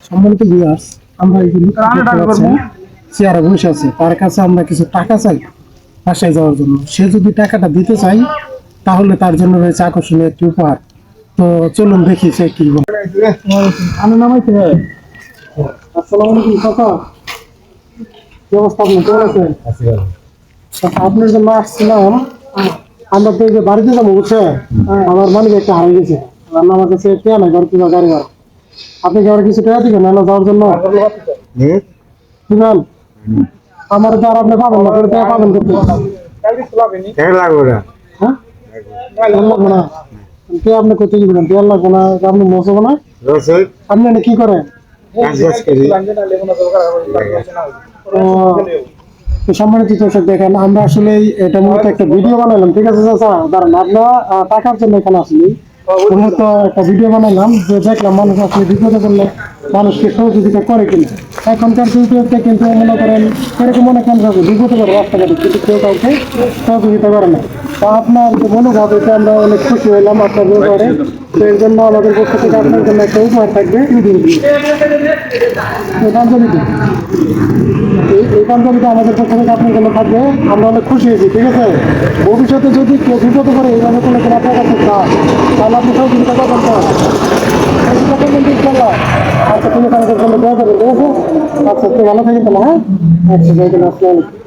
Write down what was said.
সম্মানিত ভিউয়ার্স, আমরা এই যে দেখতে পাচ্ছেন চেয়ারে বসে আছে, তার কাছে আমরা কিছু টাকা চাই বাসায় যাওয়ার জন্য। সে যদি টাকাটা দিতে চাই তাহলে তার জন্য রয়েছে আকর্ষণীয় একটি উপহার। তো চলুন দেখি সে কি বলে। আমার নাম আছে। আসসালামু আলাইকুম কাকা, কি অবস্থা? আপনি কেমন আছেন? আচ্ছা, আপনার জন্য আসছিলাম। আমরা তো এই যে বাড়িতে যাবো, বুঝছেন? আমার মালিক একটা হারিয়ে গেছে, রান্না আমার কাছে কে নাই ঘর কিনা গাড়ি ঘর। আপনি কি আমার কিছু টাকা দিবেন না যাওয়ার জন্য? দিবেন? আমার তো আর আপনি পাবেন না, তাহলে টাকা পাবেন করতে। হ্যাঁ, দেড় লাগবে না। কে আপনি কোথায় দিবেন? দেড় লাগবে না, আপনি মশবো না। আপনি এটা কি করেন? তো সম্মানিত দর্শক, দেখেন আমরা আসলে এটা মূলত একটা ভিডিও বানাইলাম, ঠিক আছে চাচা? দাঁড়ান, আপনারা টাকার জন্য এখানে আসলে মূলত একটা ভিডিও বানাইলাম, যে দেখলাম মানুষ আসলে বিপদে পড়লে মানুষকে সহযোগিতা করে কিনা। এখনকার যুগে কিন্তু মনে করেন এরকম অনেক মানুষ আছে বিপদে পড়ে রাস্তাঘাটে, কিন্তু কেউ কাউকে সহযোগিতা করে না। তো আপনার যে মনোভাব, এটা আমরা অনেক খুশি হইলাম আপনার ব্যাপারে। তো এর জন্য আমাদের পক্ষ থেকে আপনার জন্য একটা উপহার থাকবে। এই পাঞ্জাবিটা আমাদের পক্ষ থেকে আপনার জন্য থাকবে, আমরা অনেক খুশি হয়েছি, ঠিক আছে? ভবিষ্যতে যদি কেউ বিপদে করে এইভাবে কোনো কোনো আপনার কাছে চান, তাহলে আপনি সহযোগিতা করবেন তো? সহযোগিতা করবেন তো ইনশাল্লাহ? আচ্ছা, ঠিক আছে, আমাদের জন্য দোয়া করবেন, ঠিক আছে? আচ্ছা, একটু ভালো থাকেন তাহলে। হ্যাঁ, আচ্ছা, আসসালামু আলাইকুম।